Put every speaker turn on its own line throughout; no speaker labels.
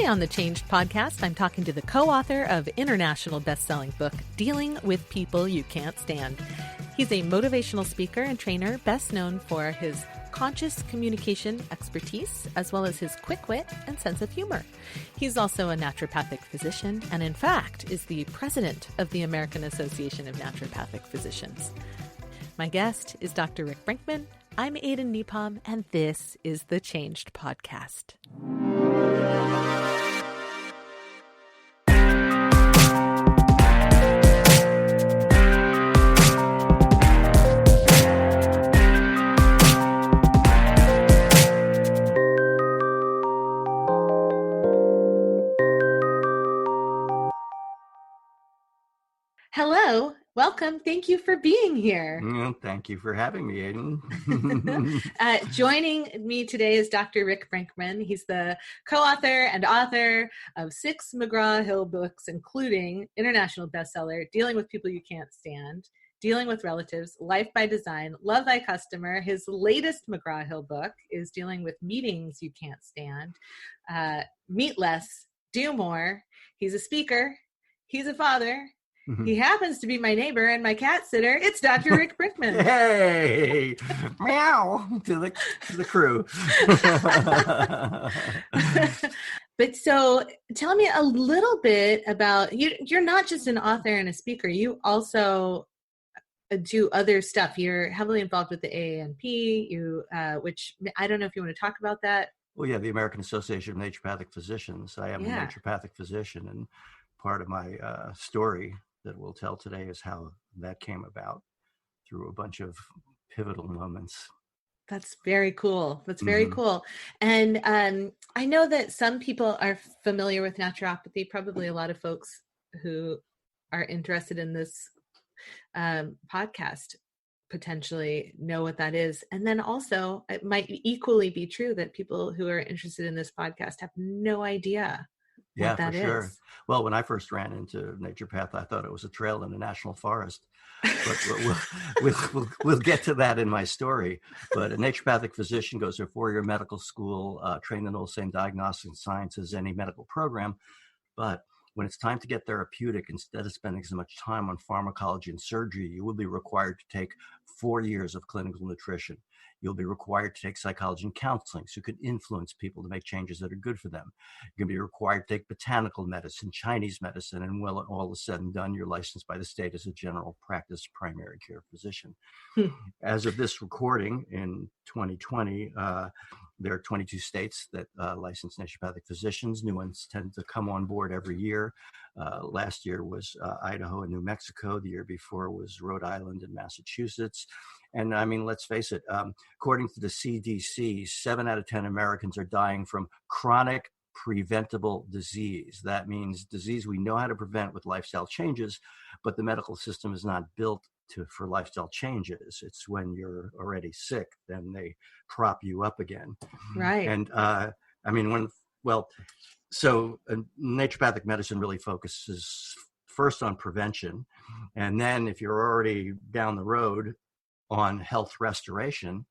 on the Changed podcast, I'm talking to the co-author of international best-selling book, Dealing with People You Can't Stand. He's a motivational speaker and trainer, best known for his conscious communication expertise, as well as his quick wit and sense of humor. He's also a naturopathic physician, and in fact, is the president of the American Association of Naturopathic Physicians. My guest is Dr. Rick Brinkman. I'm Aidan Nepom, and this is the Changed Podcast. Hello, welcome. Thank you for being here.
Thank you for having me, Aidan.
Joining me today is Dr. Rick Brinkman. He's the co-author and author of 6 McGraw-Hill books, including international bestseller, Dealing with People You Can't Stand, Dealing with Relatives, Life by Design, Love Thy Customer. His latest McGraw-Hill book is Dealing with Meetings You Can't Stand, Meet Less, Do More. He's a speaker. He's a father. He happens to be my neighbor and my cat sitter. It's Dr. Rick Brinkman.
Hey, meow to the crew.
But so tell me a little bit about you. You're not just an author and a speaker. You also do other stuff. You're heavily involved with the AANP, which I don't know if you want to talk about that.
Well, yeah, the American Association of Naturopathic Physicians. I am a naturopathic physician, and part of my story that we'll tell today is how that came about through a bunch of pivotal moments.
That's very cool. That's very cool. And I know that some people are familiar with naturopathy. Probably a lot of folks who are interested in this podcast potentially know what that is. And then also it might equally be true that people who are interested in this podcast have no idea.
Yeah, for sure. Well, when I first ran into naturopath, I thought it was a trail in a national forest. But we'll get to that in my story. But a naturopathic physician goes to a 4-year medical school, trained in all the same diagnostic science as any medical program. But when it's time to get therapeutic, instead of spending so much time on pharmacology and surgery, you will be required to take 4 years of clinical nutrition. You'll be required to take psychology and counseling so you can influence people to make changes that are good for them. You're going to be required to take botanical medicine, Chinese medicine, and when all is said and done, you're licensed by the state as a general practice primary care physician. As of this recording in 2020, there are 22 states that license naturopathic physicians. New ones tend to come on board every year. Last year was Idaho and New Mexico. The year before was Rhode Island and Massachusetts. And I mean, let's face it, according to the CDC, 7 out of 10 Americans are dying from chronic preventable disease. That means disease we know how to prevent with lifestyle changes, but the medical system is not built for lifestyle changes. It's when you're already sick, then they prop you up again.
Right.
And so naturopathic medicine really focuses first on prevention. And then if you're already down the road, on health restoration,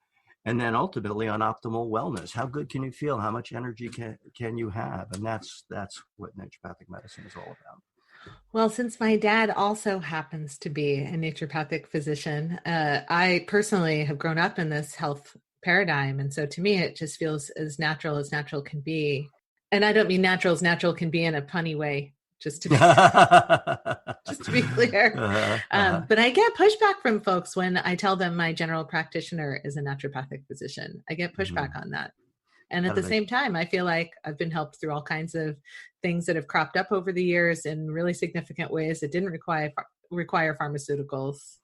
and then ultimately on optimal wellness. How good can you feel? How much energy can you have? And that's what naturopathic medicine is all about.
Well, since my dad also happens to be a naturopathic physician, I personally have grown up in this health paradigm. And so to me, it just feels as natural can be. And I don't mean natural as natural can be in a punny way, just to be clear. But I get pushback from folks when I tell them my general practitioner is a naturopathic physician. I get pushback on that. And at the same time, I feel like I've been helped through all kinds of things that have cropped up over the years in really significant ways that didn't require pharmaceuticals,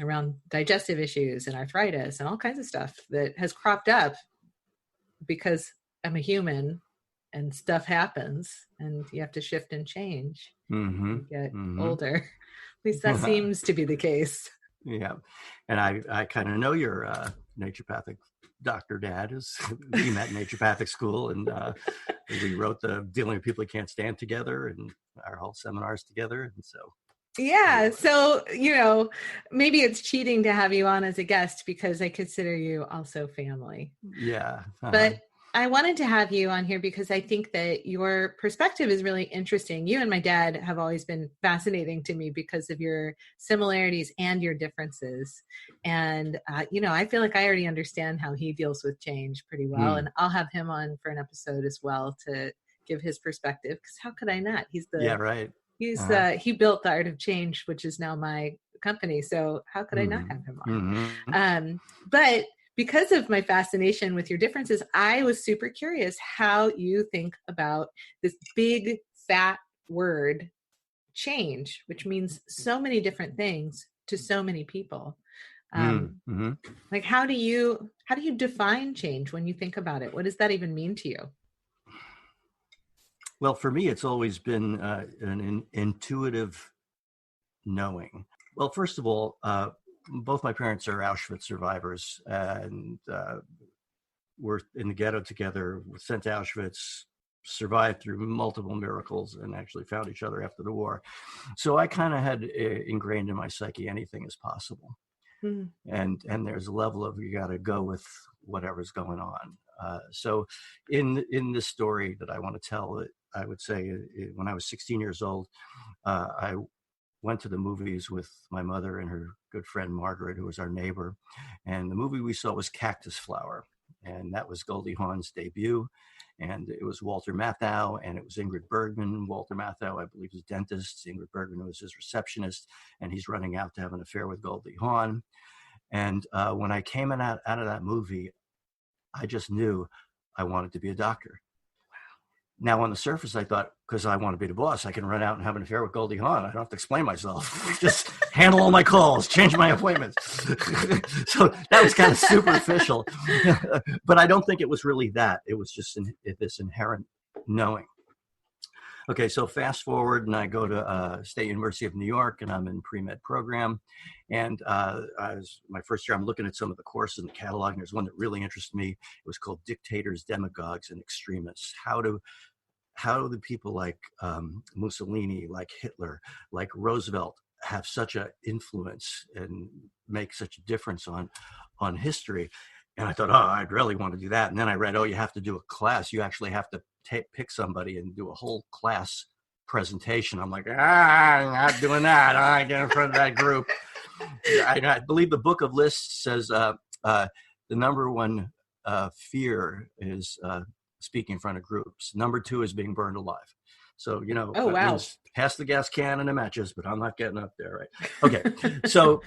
around digestive issues and arthritis and all kinds of stuff that has cropped up because I'm a human. And stuff happens, and you have to shift and change. You get older. At least that seems to be the case.
Yeah, and I kind of know your naturopathic doctor dad. We met in naturopathic school, and we wrote the Dealing with People You Can't Stand together, and our whole seminars together, and so.
Yeah. So, maybe it's cheating to have you on as a guest because I consider you also family.
Yeah.
But I wanted to have you on here because I think that your perspective is really interesting. You and my dad have always been fascinating to me because of your similarities and your differences. And, I feel like I already understand how he deals with change pretty well. And I'll have him on for an episode as well to give his perspective, because how could I not?
Yeah, right.
He built the Art of Change, which is now my company. So how could I not have him on? But because of my fascination with your differences, I was super curious how you think about this big fat word change, which means so many different things to so many people. Like, how do you define change when you think about it? What does that even mean to you?
Well, for me, it's always been an intuitive knowing. Well, first of all, both my parents are Auschwitz survivors, and were in the ghetto together, were sent to Auschwitz, survived through multiple miracles, and actually found each other after the war. So I kind of had ingrained in my psyche anything is possible. And there's a level of you got to go with whatever's going on. So in this story that I want to tell, I would say when I was 16 years old, I went to the movies with my mother and her good friend Margaret, who was our neighbor. And the movie we saw was Cactus Flower. And that was Goldie Hawn's debut. And it was Walter Matthau, and it was Ingrid Bergman. Walter Matthau, I believe, is a dentist. Ingrid Bergman was his receptionist, and he's running out to have an affair with Goldie Hawn. And when I came out of that movie, I just knew I wanted to be a doctor. Now, on the surface, I thought, because I want to be the boss, I can run out and have an affair with Goldie Hawn. I don't have to explain myself. Just handle all my calls, change my appointments. So that was kind of superficial. But I don't think it was really that. It was just this inherent knowing. Okay, so fast forward, and I go to State University of New York, and I'm in pre-med program. And my first year, I'm looking at some of the courses in the catalog, and there's one that really interested me. It was called Dictators, Demagogues, and Extremists. How do the people like Mussolini, like Hitler, like Roosevelt have such an influence and make such a difference on history? And I thought, I'd really want to do that. And then I read, you have to do a class. You actually have to pick somebody and do a whole class presentation. I'm like, I'm not doing that. I get in front of that group. I believe the Book of Lists says the number one fear is speaking in front of groups. Number 2 is being burned alive. So, wow. Pass the gas can and the matches, but I'm not getting up there, right? Okay, so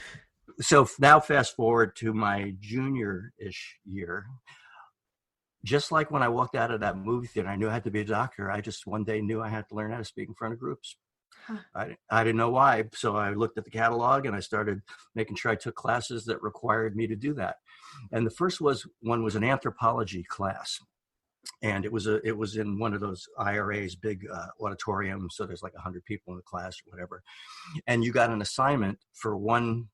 now fast forward to my junior-ish year. Just like when I walked out of that movie theater, I knew I had to be a doctor. I just one day knew I had to learn how to speak in front of groups. I didn't know why. So I looked at the catalog and I started making sure I took classes that required me to do that. And the first one was an anthropology class. And it was in one of those IRA's big auditoriums. So there's like 100 people in the class or whatever. And you got an assignment for one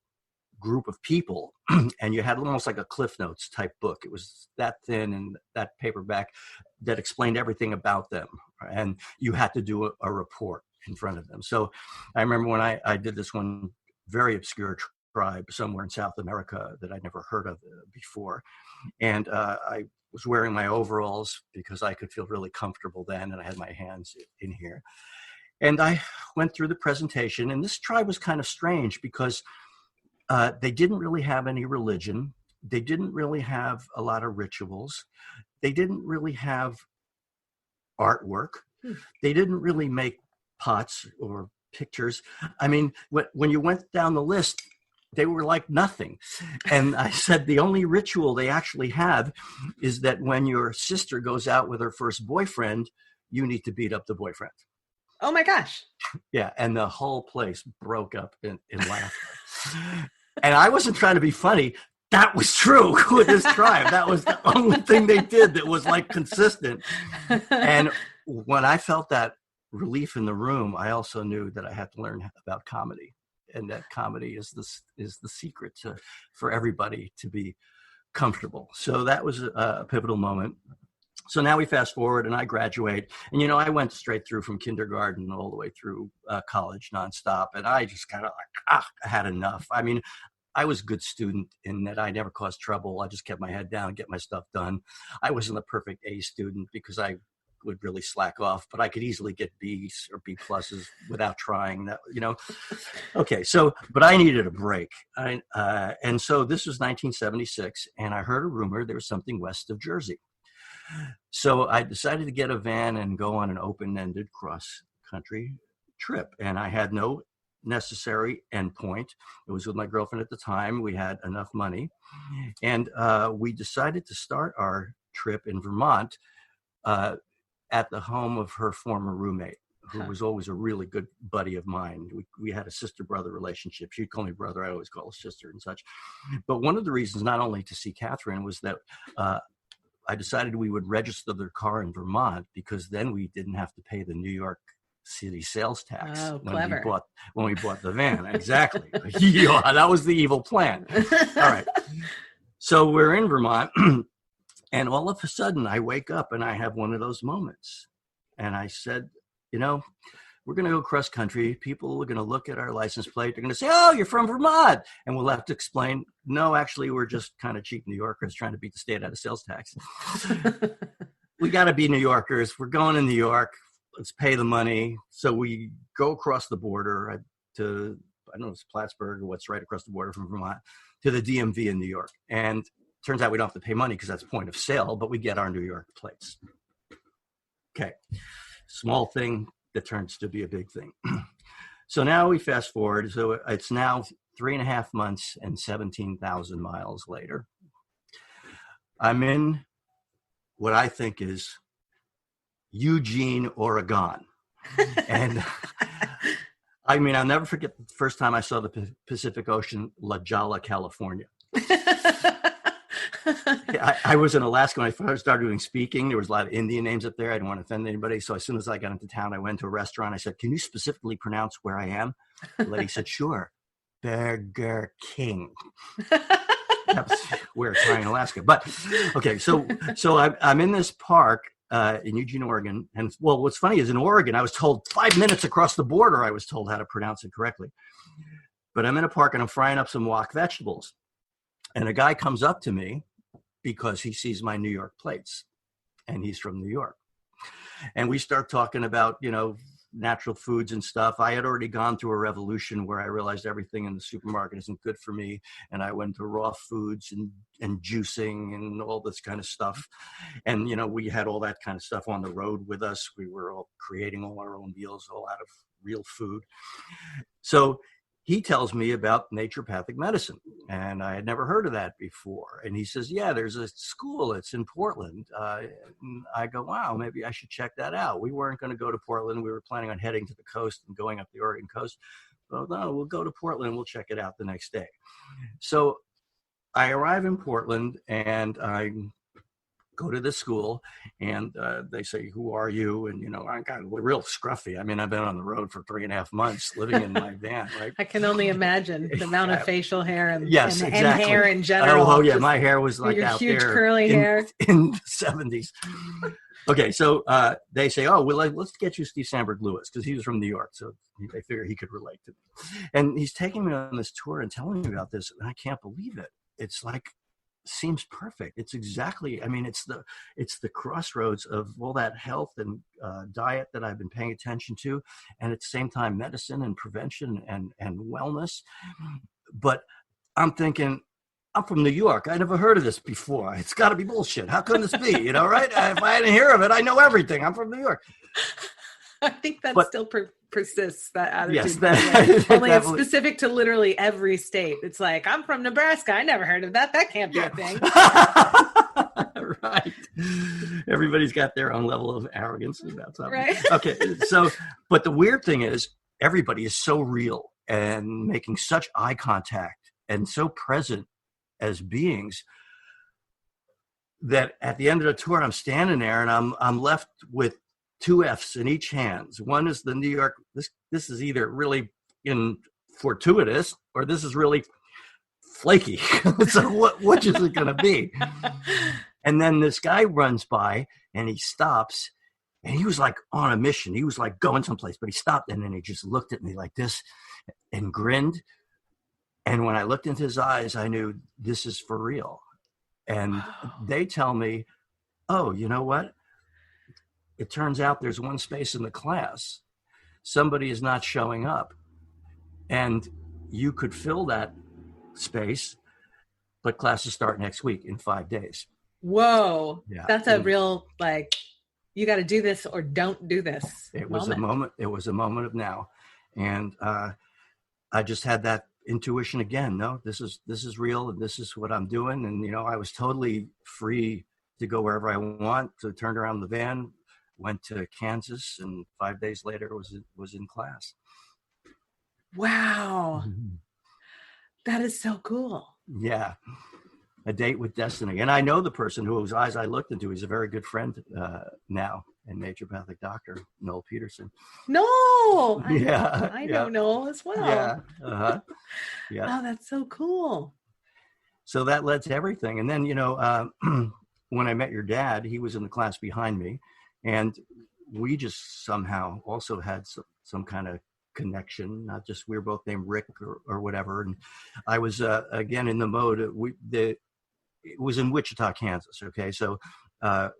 group of people, and you had almost like a Cliff Notes type book. It was that thin and that paperback that explained everything about them. And you had to do a report in front of them. So I remember when I did this one very obscure tribe somewhere in South America that I'd never heard of before. And I was wearing my overalls because I could feel really comfortable then. And I had my hands in here. And I went through the presentation, and this tribe was kind of strange because they didn't really have any religion. They didn't really have a lot of rituals. They didn't really have artwork. They didn't really make pots or pictures. I mean, when you went down the list, they were like nothing. And I said, the only ritual they actually have is that when your sister goes out with her first boyfriend, you need to beat up the boyfriend.
Oh my gosh.
Yeah. And the whole place broke up in laughter. And I wasn't trying to be funny. That was true with this tribe. That was the only thing they did that was like consistent. And when I felt that relief in the room, I also knew that I had to learn about comedy. And that comedy is the secret for everybody to be comfortable. So that was a pivotal moment. So now we fast forward and I graduate. And, I went straight through from kindergarten all the way through college nonstop. And I just kind of I had enough. I mean, I was a good student in that I never caused trouble. I just kept my head down, get my stuff done. I wasn't a perfect A student because I would really slack off, but I could easily get B's or B pluses without trying. That, Okay, but I needed a break. And so this was 1976, and I heard a rumor there was something west of Jersey. So I decided to get a van and go on an open-ended cross-country trip. And I had no necessary endpoint. It was with my girlfriend at the time. We had enough money. And we decided to start our trip in Vermont at the home of her former roommate, who was always a really good buddy of mine. We had a sister-brother relationship. She'd call me brother. I always call her sister and such. But one of the reasons, not only to see Catherine, was that I decided we would register their car in Vermont, because then we didn't have to pay the New York City sales tax when we bought the van. Exactly. Yeah, that was the evil plan. All right. So we're in Vermont, and all of a sudden I wake up and I have one of those moments. And I said, we're going to go cross country. People are going to look at our license plate. They're going to say, oh, you're from Vermont. And we'll have to explain, no, actually, we're just kind of cheap New Yorkers trying to beat the state out of sales tax. We got to be New Yorkers. We're going to New York. Let's pay the money. So we go across the border to, I don't know if it's Plattsburgh or what's right across the border from Vermont, to the DMV in New York. And turns out we don't have to pay money because that's point of sale, but we get our New York plates. Okay. Small thing that turns to be a big thing. So now we fast forward. So it's now 3.5 months and 17,000 miles later. I'm in what I think is Eugene, Oregon. And I mean, I'll never forget the first time I saw the Pacific Ocean, La Jolla, California. I was in Alaska when I first started doing speaking. There was a lot of Indian names up there. I didn't want to offend anybody. So as soon as I got into town, I went to a restaurant. I said, can you specifically pronounce where I am? The lady said, sure. Burger King. That's where it's in Alaska. But okay, so I'm in this park in Eugene, Oregon. And well, what's funny is in Oregon, I was told 5 minutes across the border, I was told how to pronounce it correctly. But I'm in a park and I'm frying up some wok vegetables. And a guy comes up to me because he sees my New York plates, and he's from New York. And we start talking about, natural foods and stuff. I had already gone through a revolution where I realized everything in the supermarket isn't good for me. And I went to raw foods and juicing and all this kind of stuff. And, we had all that kind of stuff on the road with us. We were all creating all our own meals, all out of real food. So he tells me about naturopathic medicine, and I had never heard of that before. And he says, yeah, there's a school. It's in Portland. And I go, wow, maybe I should check that out. We weren't going to go to Portland. We were planning on heading to the coast and going up the Oregon coast. Well, no, we'll go to Portland. We'll check it out the next day. So I arrive in Portland, and I go to this school, and they say, who are you? And, I'm kind of real scruffy. I mean, I've been on the road for 3.5 months living in my van, right?
I can only imagine the amount of facial hair and,
yes,
and,
exactly.
and hair in general.
Oh yeah, my hair was like
your
out
huge
there
curly hair
in the 70s. Okay, so they say, oh, well, let's get you Steve Sandberg Lewis, because he was from New York, so they figure he could relate to me. And he's taking me on this tour and telling me about this, and I can't believe it. It's like, seems perfect. It's exactly, I mean, it's the crossroads of all that health and diet that I've been paying attention to, and at the same time medicine and prevention and wellness. But I'm thinking, I'm from New York. I never heard of this before. It's got to be bullshit. How can this be? Right? If I didn't hear of it, I know everything. I'm from New York.
I think that still persists, that attitude.
Yes,
only it's specific to literally every state. It's like, I'm from Nebraska. I never heard of that. That can't be a thing.
Right. Everybody's got their own level of arrogance about something.
Right.
Okay. So, but the weird thing is, everybody is so real and making such eye contact and so present as beings that at the end of the tour, I'm standing there and I'm left with 2 F's in each hands. One is the New York. This is either really fortuitous or this is really flaky. So which is it going to be? And then this guy runs by and he stops, and he was like on a mission. He was like going someplace, but he stopped and then he just looked at me like this and grinned. And when I looked into his eyes, I knew this is for real. And they tell me, oh, you know what? It turns out there's one space in the class. Somebody is not showing up. And you could fill that space, but classes start next week in 5 days.
Whoa. Yeah. That's a real, like, you got to do this or don't do this.
It was a moment. It was a moment of now. And I just had that intuition again. No, this is real, and this is what I'm doing. And, you know, I was totally free to go wherever I want. So turned around the van, went to Kansas, and 5 days later was in class.
Wow. That is so cool.
Yeah. A date with destiny. And I know the person whose eyes I looked into. He's a very good friend now, and naturopathic doctor, Noel Peterson.
No.
Yeah.
I know Noel as well.
Yeah. Uh-huh. Yeah.
Oh, that's so cool.
So that led to everything. And then, you know, when I met your dad, he was in the class behind me, and we just somehow also had some kind of connection. Not just, we were both named Rick or whatever. And I was again in the mode. It was in Wichita, Kansas. Okay, so the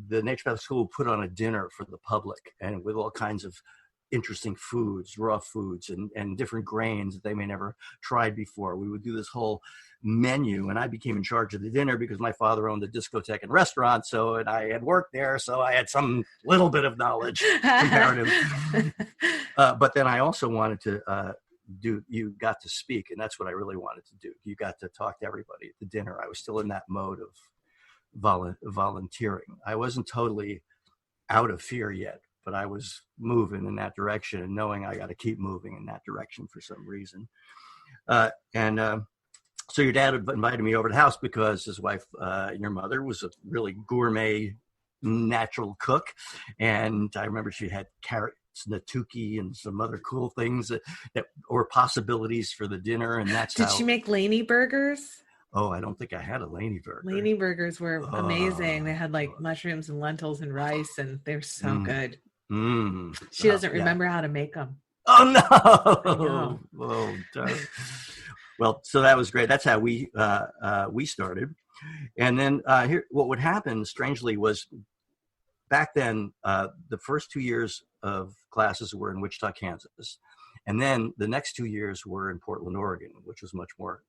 naturopathic school put on a dinner for the public, and with all kinds of interesting foods, raw foods, and different grains that they may never tried before. We would do this whole menu, and I became in charge of the dinner because my father owned a discotheque and restaurant, and I had worked there, so I had some little bit of knowledge, comparative. But then I also wanted to you got to speak, and that's what I really wanted to do. You got to talk to everybody at the dinner. I was still in that mode of volunteering. I wasn't totally out of fear yet, but I was moving in that direction and knowing I got to keep moving in that direction for some reason. So your dad invited me over to the house because his wife, your mother, was a really gourmet, natural cook. And I remember she had carrots, nattuki, and some other cool things that were possibilities for the dinner. And that's
Did she make Laney burgers?
Oh, I don't think I had a Laney burger.
Laney burgers were amazing. They had like mushrooms and lentils and rice, and they're so good. She doesn't remember how to make them.
Oh, no. Oh, darn. Well, so that was great. That's how we started. And then here, what would happen, strangely, was back then, the first 2 years of classes were in Wichita, Kansas. And then the next 2 years were in Portland, Oregon, which was much more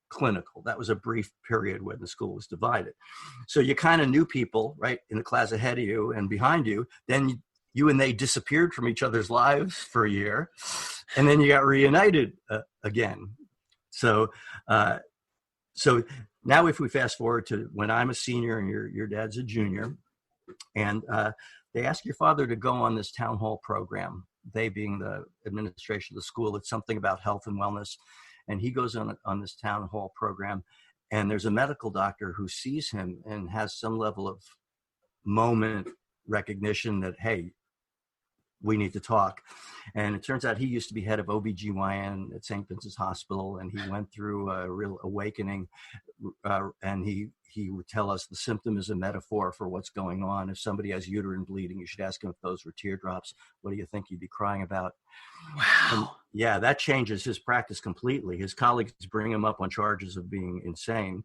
clinical. That was a brief period when the school was divided. So you kind of knew people, right, in the class ahead of you and behind you. Then you and they disappeared from each other's lives for a year. And then you got reunited again. So now if we fast forward to when I'm a senior and your dad's a junior, and they ask your father to go on this town hall program, they being the administration of the school, it's something about health and wellness. And he goes on this town hall program, and there's a medical doctor who sees him and has some level of moment recognition that, hey, we need to talk. And it turns out he used to be head of OBGYN at St. Vincent's Hospital, and he went through a real awakening, and he would tell us the symptom is a metaphor for what's going on. If somebody has uterine bleeding, you should ask him if those were teardrops. What do you think he'd be crying about?
Wow.
And yeah, that changes his practice completely. His colleagues bring him up on charges of being insane.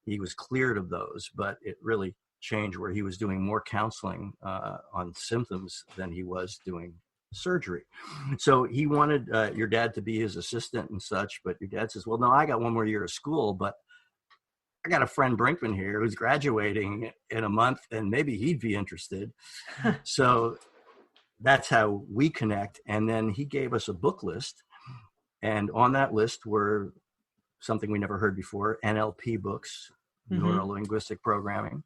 He was cleared of those, but it really changed where he was doing more counseling on symptoms than he was doing surgery. So he wanted your dad to be his assistant and such, but your dad says, well, no, I got one more year of school, but I got a friend Brinkman here who's graduating in a month, and maybe he'd be interested. So that's how we connect. And then he gave us a book list, and on that list were something we never heard before, NLP books, neuro-linguistic programming.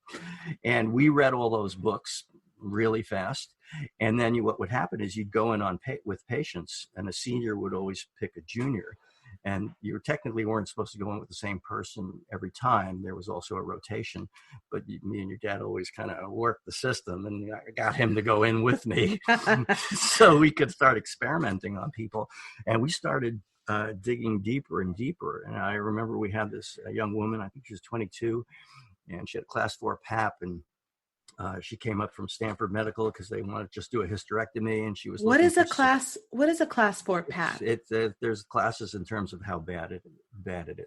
And we read all those books really fast. And then what would happen is you'd go in with patients, and a senior would always pick a junior. And you technically weren't supposed to go in with the same person every time. There was also a rotation, but me and your dad always kind of worked the system, and I got him to go in with me so we could start experimenting on people. And we started digging deeper and deeper. And I remember we had this young woman, I think she was 22, and she had a class 4 PAP, and She came up from Stanford Medical because they wanted to just do a hysterectomy, and she was.
What is a class 4, Pat?
There's classes in terms of how bad it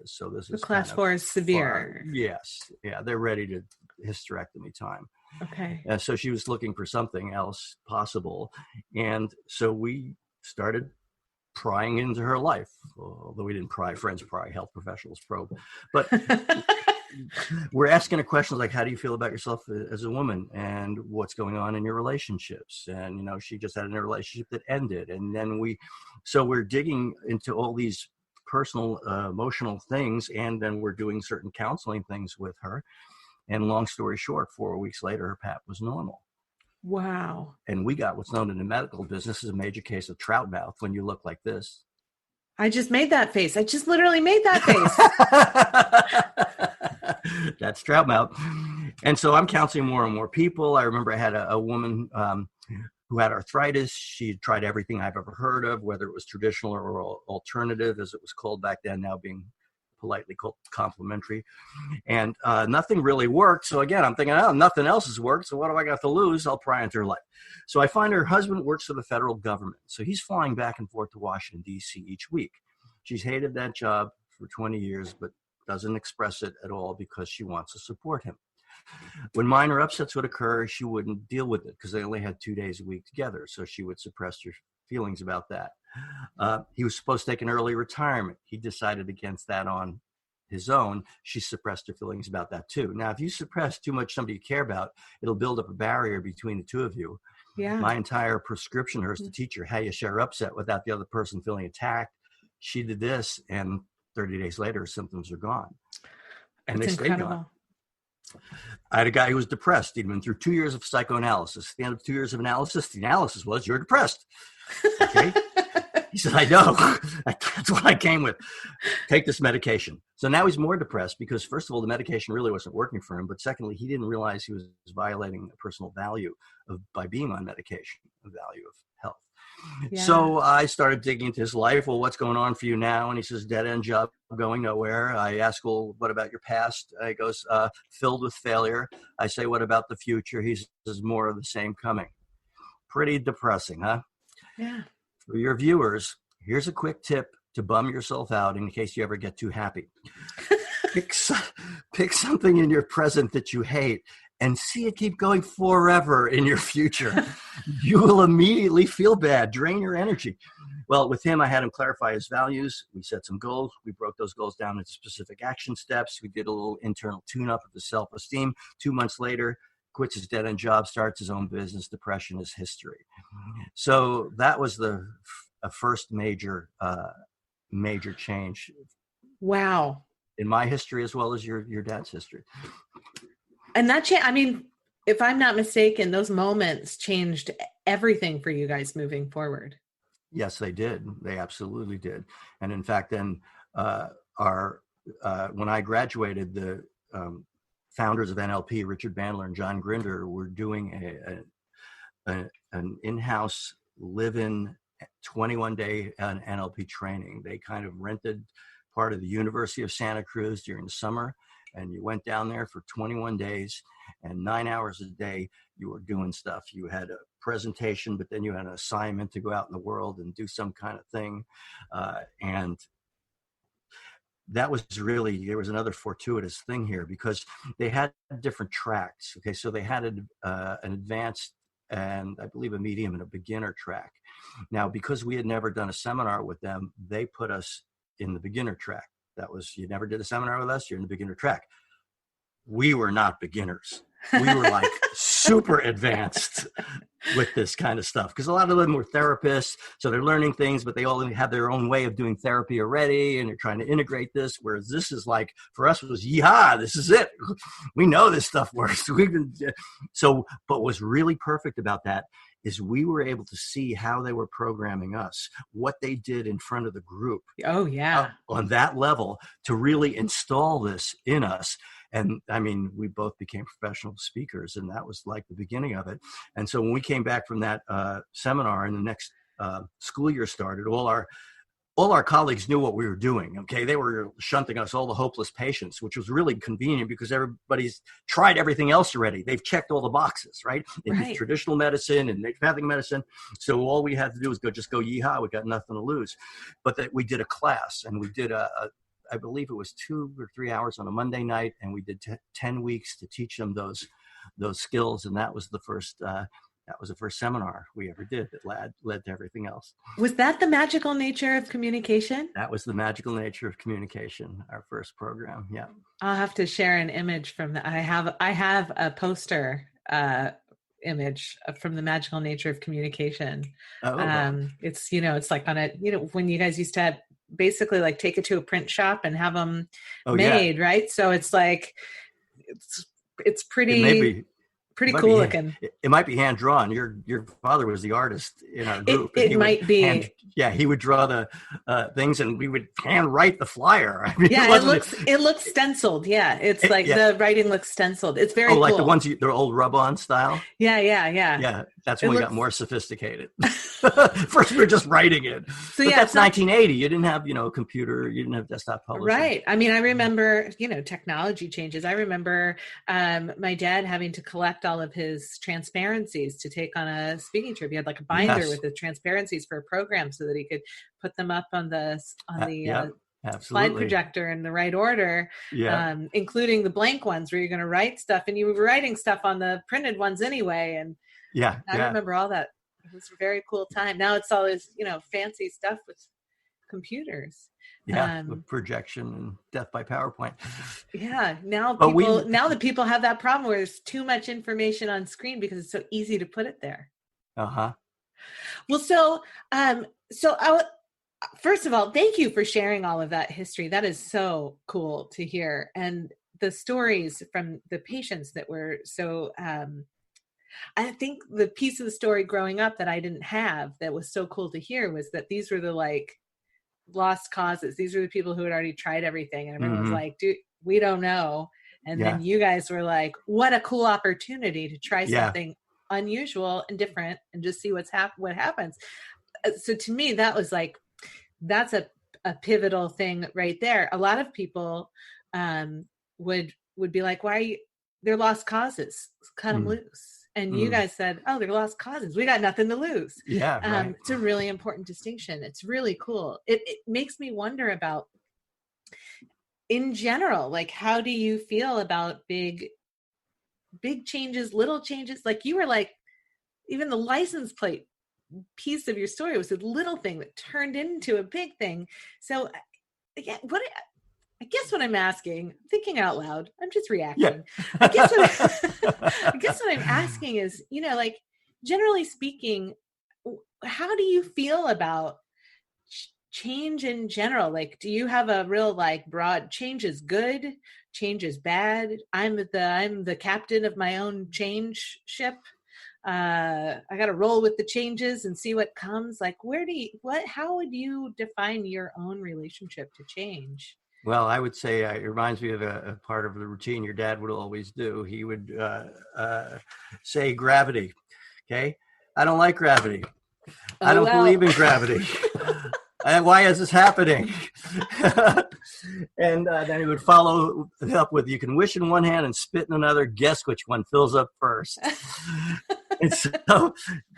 is. So this is
class 4 is severe.
Yes, yeah, they're ready to hysterectomy time.
Okay.
So she was looking for something else possible, and so we started prying into her life. Although we didn't pry, friends pry, health professionals probe, but. We're asking her questions like, how do you feel about yourself as a woman, and what's going on in your relationships? And, you know, she just had a relationship that ended. And then we're digging into all these personal, emotional things. And then we're doing certain counseling things with her. And long story short, 4 weeks later, her PAP was normal.
Wow.
And we got what's known in the medical business as a major case of trout mouth when you look like this.
I just made that face. I just literally made that face.
That's trout mouth. And so I'm counseling more and more people. I remember I had a woman who had arthritis. She had tried everything I've ever heard of, whether it was traditional or alternative, as it was called back then, now being politely called complementary. And nothing really worked. So again, I'm thinking, oh, nothing else has worked. So what do I got to lose? I'll pry into her life. So I find her husband works for the federal government. So he's flying back and forth to Washington, D.C. each week. She's hated that job for 20 years, but doesn't express it at all because she wants to support him. When minor upsets would occur, she wouldn't deal with it because they only had 2 days a week together. So she would suppress her feelings about that. He was supposed to take an early retirement. He decided against that on his own. She suppressed her feelings about that too. Now, if you suppress too much somebody you care about, it'll build up a barrier between the two of you.
Yeah.
My entire prescription is to teach her how you share upset without the other person feeling attacked. She did this, and 30 days later, her symptoms are gone. And
That's
they stayed gone. I had a guy who was depressed. He'd been through 2 years of psychoanalysis. At the end of 2 years of analysis, the analysis was, you're depressed. Okay. He said, I know. That's what I came with. Take this medication. So now he's more depressed because, first of all, the medication really wasn't working for him. But secondly, he didn't realize he was violating a personal value by being on medication, the value of health. Yeah. So I started digging into his life. Well, what's going on for you now? And he says, dead end job, going nowhere. I ask, well, what about your past? He goes, filled with failure. I say, what about the future? He says, more of the same coming. Pretty depressing, huh?
Yeah.
For your viewers, here's a quick tip to bum yourself out in case you ever get too happy. Pick something in your present that you hate and see it keep going forever in your future. You will immediately feel bad, drain your energy. Well, with him, I had him clarify his values. We set some goals. We broke those goals down into specific action steps. We did a little internal tune-up of the self-esteem. 2 months later, quits his dead-end job, starts his own business. Depression is history. So that was the first major change.
Wow.
In my history as well as your dad's history.
And that I mean, if I'm not mistaken, those moments changed everything for you guys moving forward.
Yes, they did. They absolutely did. And in fact, then when I graduated, the founders of NLP, Richard Bandler and John Grinder, were doing an in-house live-in 21-day NLP training. They kind of rented part of the University of Santa Cruz during the summer, and you went down there for 21 days, and 9 hours a day you were doing stuff. You had a presentation, but then you had an assignment to go out in the world and do some kind of thing. And that was really, there was another fortuitous thing here because they had different tracks. Okay, so they had an advanced and I believe a medium and a beginner track. Now, because we had never done a seminar with them, they put us in the beginner track. That was, you never did a seminar with us, you're in the beginner track. We were not beginners. We were like super advanced with this kind of stuff because a lot of them were therapists, so they're learning things, but they all have their own way of doing therapy already, and they're trying to integrate this. Whereas this is like, for us, it was yeehaw, this is it. We know this stuff works. But what was really perfect about that is we were able to see how they were programming us, what they did in front of the group.
Oh, yeah.
On that level to really install this in us. And I mean, we both became professional speakers, and that was like the beginning of it. And so when we came back from that seminar and the next school year started, all our all our colleagues knew what we were doing. Okay. They were shunting us, all the hopeless patients, which was really convenient because everybody's tried everything else already. They've checked all the boxes, right? In
Right.
traditional medicine and naturopathic medicine. So all we had to do was just go yeehaw. We got nothing to lose. But that we did a class, and we did I believe it was 2 or 3 hours on a Monday night. And we did 10 weeks to teach them those skills. And that was the first seminar we ever did that led to everything else.
Was that the magical nature of communication?
That was the magical nature of communication, our first program. Yeah.
I'll have to share an image from that. I have a poster image from the magical nature of communication. It's, it's like on when you guys used to have, basically like take it to a print shop and have them made, yeah. Right? So it's like, it's pretty cool looking.
It might be hand drawn. Your father was the artist in our group.
It might be.
He would draw the things, and we would hand write the flyer. I mean,
yeah, it looks stenciled. Yeah, it's the writing looks stenciled. It's very cool.
Like the ones they're old rub-on style.
Yeah.
Yeah, that's when we got more sophisticated. First, we were just writing it. So that's 1980. You didn't have a computer. You didn't have desktop publishing.
Right. I mean, I remember technology changes. I remember my dad having to collect all of his transparencies to take on a speaking trip. He had like a binder with the transparencies for a program so that he could put them up on the slide projector in the right order, including the blank ones where you're going to write stuff, and you were writing stuff on the printed ones anyway. And I remember all that. It was a very cool time. Now it's all this, fancy stuff with computers.
With projection and death by PowerPoint.
Yeah. Now the people have that problem where there's too much information on screen because it's so easy to put it there. Well, first of all, thank you for sharing all of that history. That is so cool to hear. And the stories from the patients that were so, I think the piece of the story growing up that I didn't have that was so cool to hear was that these were the lost causes. These were the people who had already tried everything, and everyone was like, dude, we don't know. And then you guys were like, what a cool opportunity to try something unusual and different and just see what happens. So to me, that was that's a pivotal thing right there. A lot of people would be like, why are you, they're lost causes, cut them loose. And you guys said, oh, they're lost causes. We got nothing to lose.
Yeah. Right.
It's a really important distinction. It's really cool. It makes me wonder about, in general, how do you feel about big changes, little changes? You were even the license plate piece of your story was a little thing that turned into a big thing. So again, I guess what I'm asking, thinking out loud, I'm just reacting.
Yeah.
I guess what I'm asking is, generally speaking, how do you feel about change in general? Do you have a real broad change is good, change is bad? I'm the captain of my own change ship. I got to roll with the changes and see what comes. How would you define your own relationship to change?
Well, I would say it reminds me of a part of the routine your dad would always do. He would say gravity. Okay. I don't like gravity. I don't believe in gravity. Why is this happening? And then he would follow it up with, you can wish in one hand and spit in another. Guess which one fills up first. And so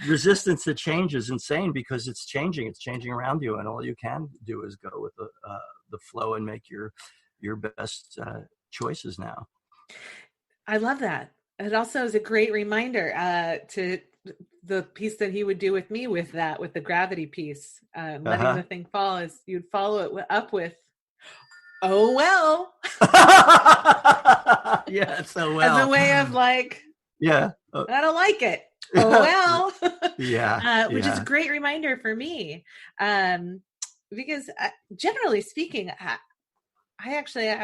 resistance to change is insane because it's changing around you. And all you can do is go with the flow and make your best choices now. I
love that. It also is a great reminder to the piece that he would do with me with the gravity piece, letting the thing fall, is you'd follow it up with, oh, well.
Yeah, so well.
As a way of I don't like it. Oh, well. Which is a great reminder for me. Because generally speaking, I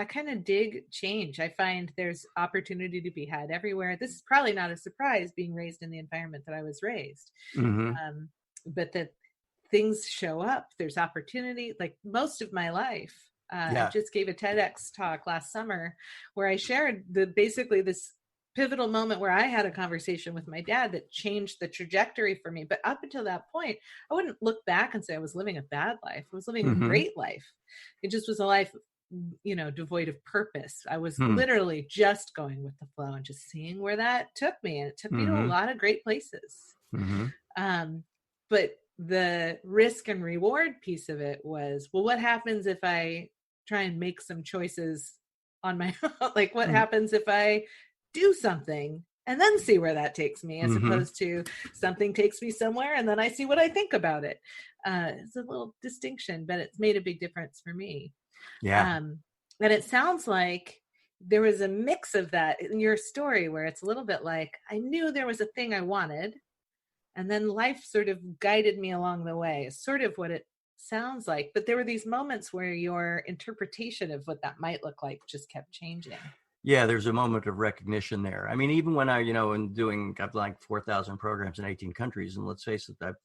kind of dig change. I find there's opportunity to be had everywhere. This is probably not a surprise being raised in the environment that I was raised. But that things show up, there's opportunity, most of my life. I just gave a TEDx talk last summer where I shared basically this pivotal moment where I had a conversation with my dad that changed the trajectory for me. But up until that point, I wouldn't look back and say I was living a bad life. I was living a great life. It just was a life, devoid of purpose. I was literally just going with the flow and just seeing where that took me. And it took me to a lot of great places. But the risk and reward piece of it was, well, what happens if I try and make some choices on my own? Like, what happens if I do something and then see where that takes me, as opposed to something takes me somewhere and then I see what I think about it. It's a little distinction, but it's made a big difference for me.
Yeah.
And it sounds like there was a mix of that in your story, where it's a little bit like, I knew there was a thing I wanted, and then life sort of guided me along the way, is sort of what it sounds like. But there were these moments where your interpretation of what that might look like just kept changing.
Yeah, there's a moment of recognition there. I mean, even when I've like 4,000 programs in 18 countries, and let's face it, I've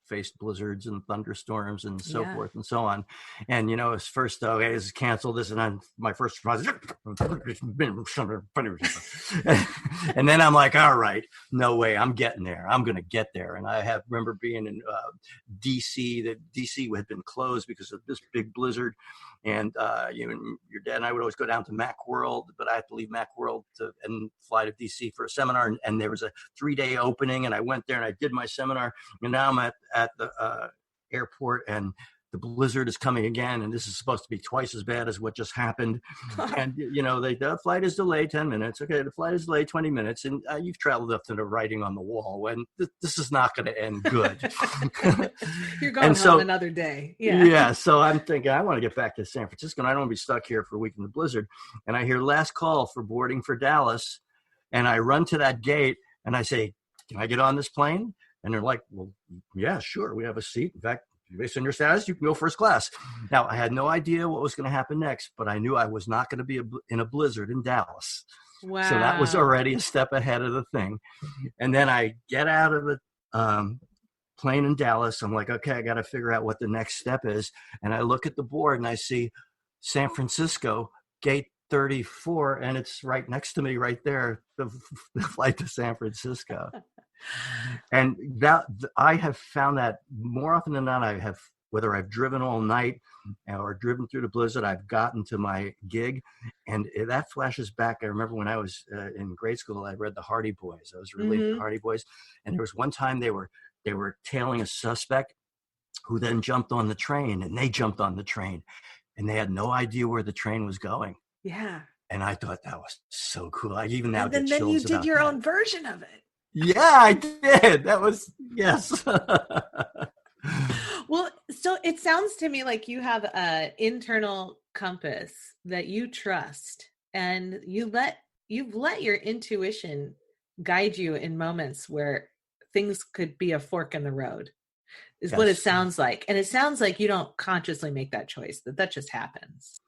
faced blizzards and thunderstorms and so forth and so on. And, it's first, okay, this is canceled, this, and then my first response, and then I'm like, all right, no way, I'm getting there. I'm going to get there. And I remember being in DC, that DC had been closed because of this big blizzard. And your dad and I would always go down to Macworld, but I had to leave Macworld and fly to DC for a seminar. And there was a 3-day opening, and I went there and I did my seminar. And now I'm at the airport, and the blizzard is coming again, and this is supposed to be twice as bad as what just happened. And the flight is delayed 10 minutes. Okay, the flight is delayed 20 minutes, and you've traveled up to the writing on the wall when this is not going to end good.
You're going home another day.
Yeah. So I'm thinking, I want to get back to San Francisco, and I don't want to be stuck here for a week in the blizzard. And I hear last call for boarding for Dallas, and I run to that gate and I say, can I get on this plane? And they're like, well, yeah, sure. We have a seat. In fact, based on your status, you can go first class. Now, I had no idea what was going to happen next, but I knew I was not going to be in a blizzard in Dallas.
Wow.
So that was already a step ahead of the thing. And then I get out of the plane in Dallas. I'm like, okay, I got to figure out what the next step is. And I look at the board and I see San Francisco, gate 34, and it's right next to me right there, the flight to San Francisco. And that I have found that more often than not, whether I've driven all night or driven through the blizzard, I've gotten to my gig, and that flashes back. I remember when I was in grade school, I read the Hardy Boys. I was really into the Hardy Boys, and there was one time they were tailing a suspect who then jumped on the train, and they jumped on the train, and they had no idea where the train was going.
Yeah.
And I thought that was so cool. I even now get chills.
And then you did your own version of it.
Yeah, I did. That was, yes.
Well, so it sounds to me like you have an internal compass that you trust, and you've let your intuition guide you in moments where things could be a fork in the road, is what it sounds like. And it sounds like you don't consciously make that choice, that just happens.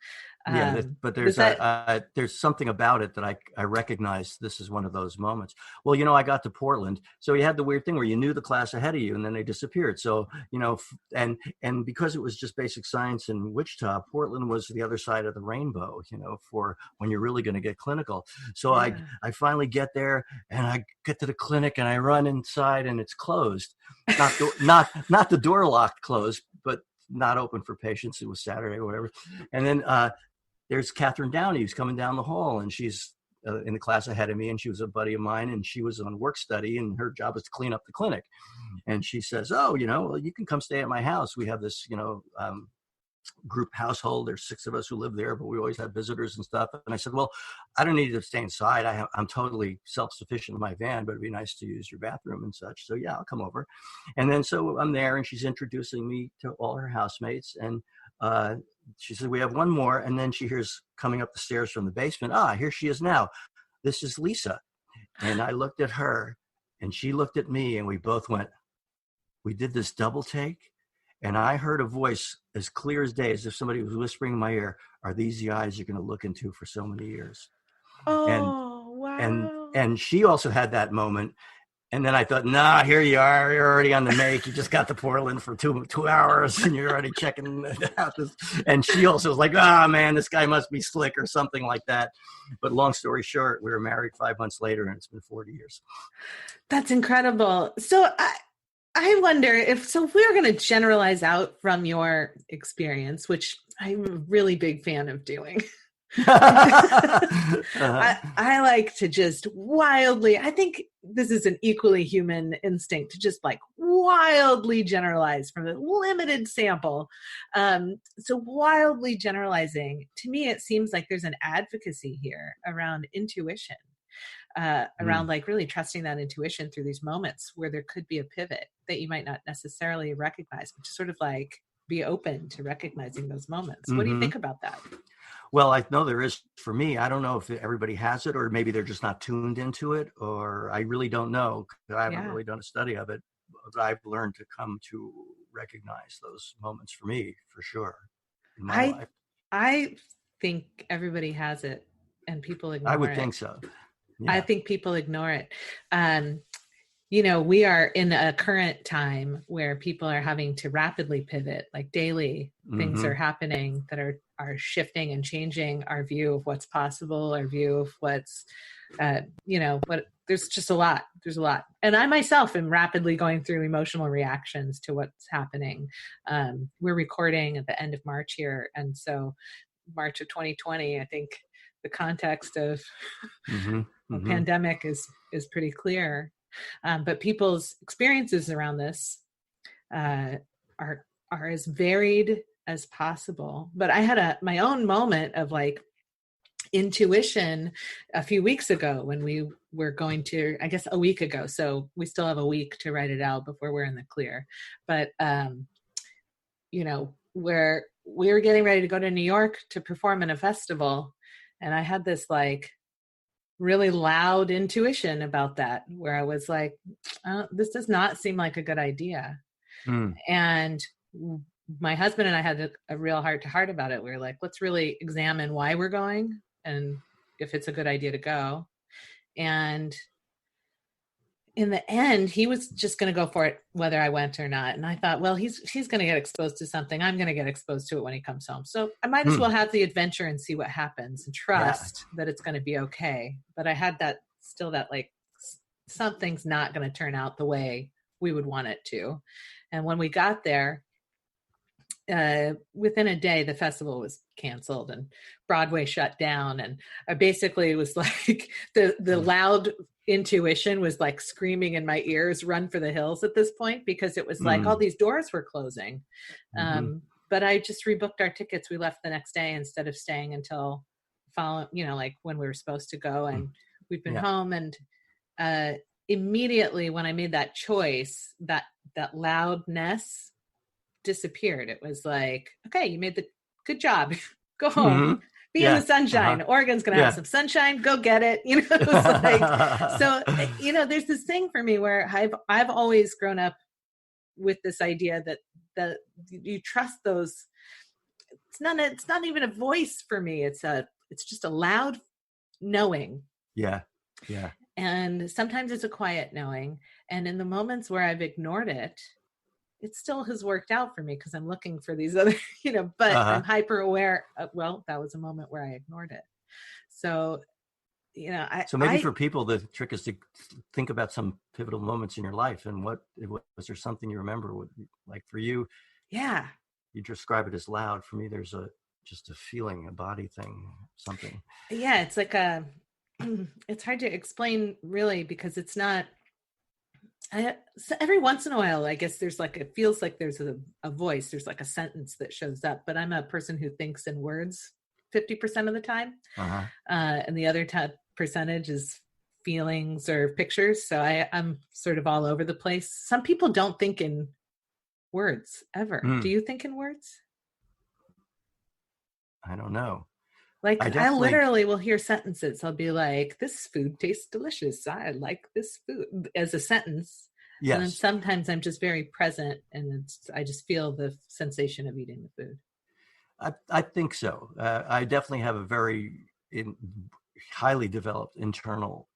Yeah, but there's something about it that I recognize. This is one of those moments. Well, I got to Portland, so you had the weird thing where you knew the class ahead of you, and then they disappeared. So and because it was just basic science in Wichita, Portland was the other side of the rainbow. For when you're really going to get clinical. So I finally get there, and I get to the clinic, and I run inside, and it's closed. Not the door locked closed, but not open for patients. It was Saturday or whatever, and then. There's Catherine Downey, who's coming down the hall, and she's in the class ahead of me, and she was a buddy of mine, and she was on work study, and her job was to clean up the clinic. And she says, oh, you can come stay at my house. We have this, group household. There's 6 of us who live there, but we always have visitors and stuff. And I said, well, I don't need to stay inside. I'm totally self-sufficient in my van, but it'd be nice to use your bathroom and such. So yeah, I'll come over. And then so I'm there, and she's introducing me to all her housemates, and she said, we have one more. And then she hears coming up the stairs from the basement. Here she is now. This is Lisa. And I looked at her, and she looked at me, and we both went, we did this double take. And I heard a voice as clear as day, as if somebody was whispering in my ear, are these the eyes you're going to look into for so many years?
Oh, wow.
And she also had that moment. And then I thought, nah, here you are. You're already on the make. You just got the Portland for two hours and you're already checking out this. And she also was like, man, this guy must be slick or something like that. But long story short, we were married 5 months later and it's been 40 years.
That's incredible. So I wonder if we're going to generalize out from your experience, which I'm a really big fan of doing. I like to just wildly, I think this is an equally human instinct to just like wildly generalize from a limited sample. So wildly generalizing, to me, it seems like there's an advocacy here around intuition, around like really trusting that intuition through these moments where there could be a pivot that you might not necessarily recognize, but just sort of like be open to recognizing those moments. What do you think about that?
Well, I know there is for me. I don't know if everybody has it, or maybe they're just not tuned into it, or I really don't know. I haven't really done a study of it, but I've learned to come to recognize those moments for me, for sure, in my life.
I think everybody has it, and people ignore it.
I would think so. Yeah.
I think people ignore it. We are in a current time where people are having to rapidly pivot, like daily things are happening that are shifting and changing our view of what's possible, our view of what's, there's just a lot. There's a lot. And I myself am rapidly going through emotional reactions to what's happening. We're recording at the end of March here. And so March of 2020, I think the context of a pandemic is pretty clear. But people's experiences around this are as varied as possible. But I had my own moment of like intuition a few weeks ago when we were going to, I guess a week ago. So we still have a week to write it out before we're in the clear. But, where we were getting ready to go to New York to perform in a festival. And I had this like really loud intuition about that, where I was like, this does not seem like a good idea. And my husband and I had a real heart to heart about it. We were like, let's really examine why we're going and if it's a good idea to go. And in the end, he was just going to go for it, whether I went or not. And I thought, well, he's going to get exposed to something. I'm going to get exposed to it when he comes home. So I might as well have the adventure and see what happens and trust that it's going to be okay. But I had that like, something's not going to turn out the way we would want it to. And when we got there, within a day, the festival was canceled and Broadway shut down. And I basically was like, the loud intuition was like screaming in my ears, run for the hills at this point, because it was like all these doors were closing. But I just rebooked our tickets. We left the next day instead of staying until like when we were supposed to go. And we've been home. And immediately when I made that choice, that loudness disappeared. It was like, okay, you made the good job. Go home. Be in the sunshine. Oregon's going to have some sunshine. Go get it. It was like, so, there's this thing for me where I've always grown up with this idea that you trust those. It's not even a voice for me. It's just a loud knowing.
Yeah. Yeah.
And sometimes it's a quiet knowing. And in the moments where I've ignored it, it still has worked out for me because I'm looking for these other, but I'm hyper aware. Well, that was a moment where I ignored it. So,
So maybe for people, the trick is to think about some pivotal moments in your life. And was there something you remember like for you?
Yeah.
You describe it as loud. For me, there's just a feeling, a body thing, something.
Yeah. It's like it's hard to explain really because it's not, so every once in a while, I guess there's like, it feels like there's a voice, there's like a sentence that shows up, but I'm a person who thinks in words 50% of the time. And the other percentage is feelings or pictures. So I'm sort of all over the place. Some people don't think in words ever. Do you think in words?
I don't know.
Like I literally will hear sentences. I'll be like, this food tastes delicious. I like this food as a sentence. Yes. And then sometimes I'm just very present and I just feel the sensation of eating the food.
I think so. I definitely have a very highly developed internal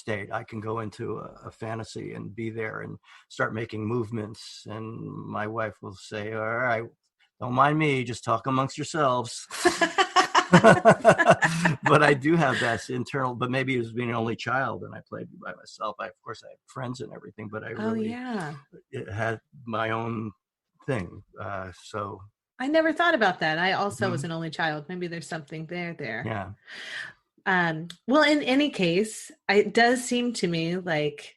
state. I can go into a fantasy and be there and start making movements. And my wife will say, all right, don't mind me, just talk amongst yourselves. But I do have that internal, but maybe it was being an only child and I played by myself. Of course, I had friends and everything, but I really it had my own thing. So
I never thought about that. I also was an only child. Maybe there's something there.
Yeah.
Well, in any case, it does seem to me like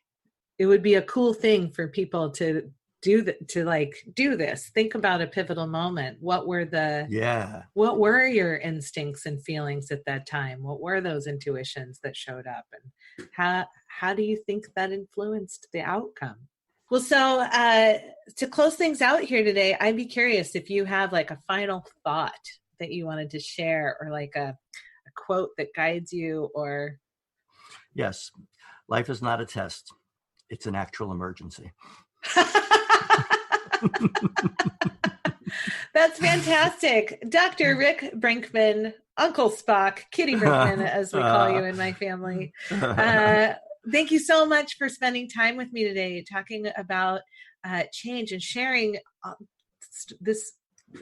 it would be a cool thing for people to do this. Think about a pivotal moment. What were your instincts and feelings at that time? What were those intuitions that showed up, and how do you think that influenced the outcome? Well, so to close things out here today, I'd be curious if you have like a final thought that you wanted to share, or like a quote that guides you, or.
Yes. Life is not a test. It's an actual emergency.
That's fantastic. Dr. Rick Brinkman, Uncle Spock, Kitty Brinkman, as we call you in my family. Thank you so much for spending time with me today, talking about change and sharing this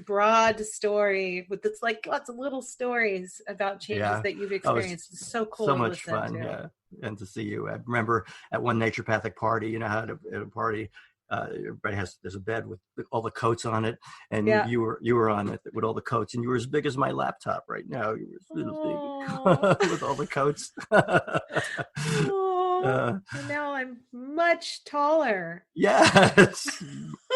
broad story with this like lots of little stories about changes that you've experienced. It's so cool.
So much fun. Yeah. And to see you. I remember at one naturopathic party, you know how at a party, everybody there's a bed with all the coats on it, and you were on it with all the coats, and you were as big as my laptop right now. You were big with all the coats.
And now I'm much taller.
Yes.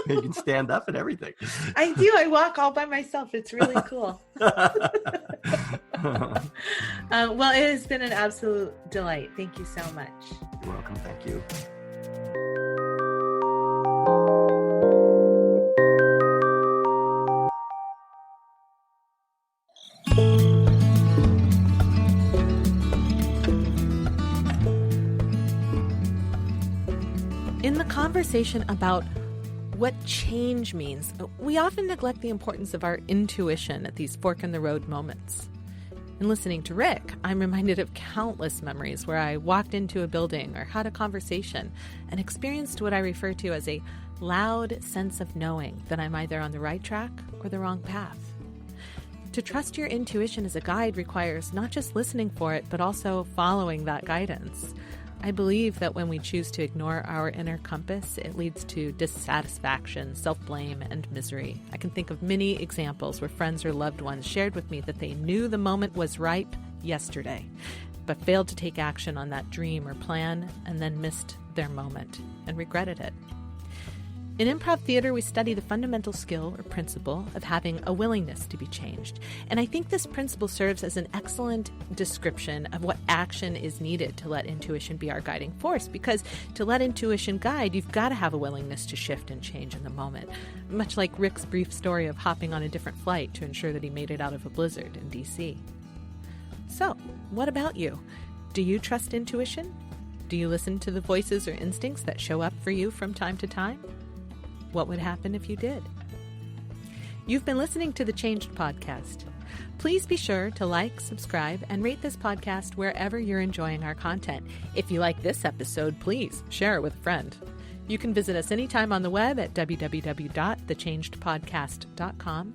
You can stand up and everything.
I do. I walk all by myself. It's really cool. Well, it has been an absolute delight. Thank you so much.
You're welcome. Thank you.
In the conversation about what change means, we often neglect the importance of our intuition at these fork-in-the-road moments. In listening to Rick, I'm reminded of countless memories where I walked into a building or had a conversation and experienced what I refer to as a loud sense of knowing that I'm either on the right track or the wrong path. To trust your intuition as a guide requires not just listening for it, but also following that guidance. I believe that when we choose to ignore our inner compass, it leads to dissatisfaction, self-blame, and misery. I can think of many examples where friends or loved ones shared with me that they knew the moment was ripe yesterday, but failed to take action on that dream or plan, and then missed their moment and regretted it. In improv theater, we study the fundamental skill or principle of having a willingness to be changed. And I think this principle serves as an excellent description of what action is needed to let intuition be our guiding force. Because to let intuition guide, you've got to have a willingness to shift and change in the moment. Much like Rick's brief story of hopping on a different flight to ensure that he made it out of a blizzard in D.C. So, what about you? Do you trust intuition? Do you listen to the voices or instincts that show up for you from time to time? What would happen if you did? You've been listening to the Changed Podcast. Please be sure to like, subscribe, and rate this podcast wherever you're enjoying our content. If you like this episode, please share it with a friend. You can visit us anytime on the web at www.thechangedpodcast.com.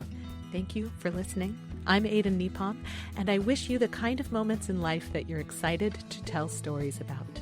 Thank you for listening. I'm Aidan Nepom, and I wish you the kind of moments in life that you're excited to tell stories about.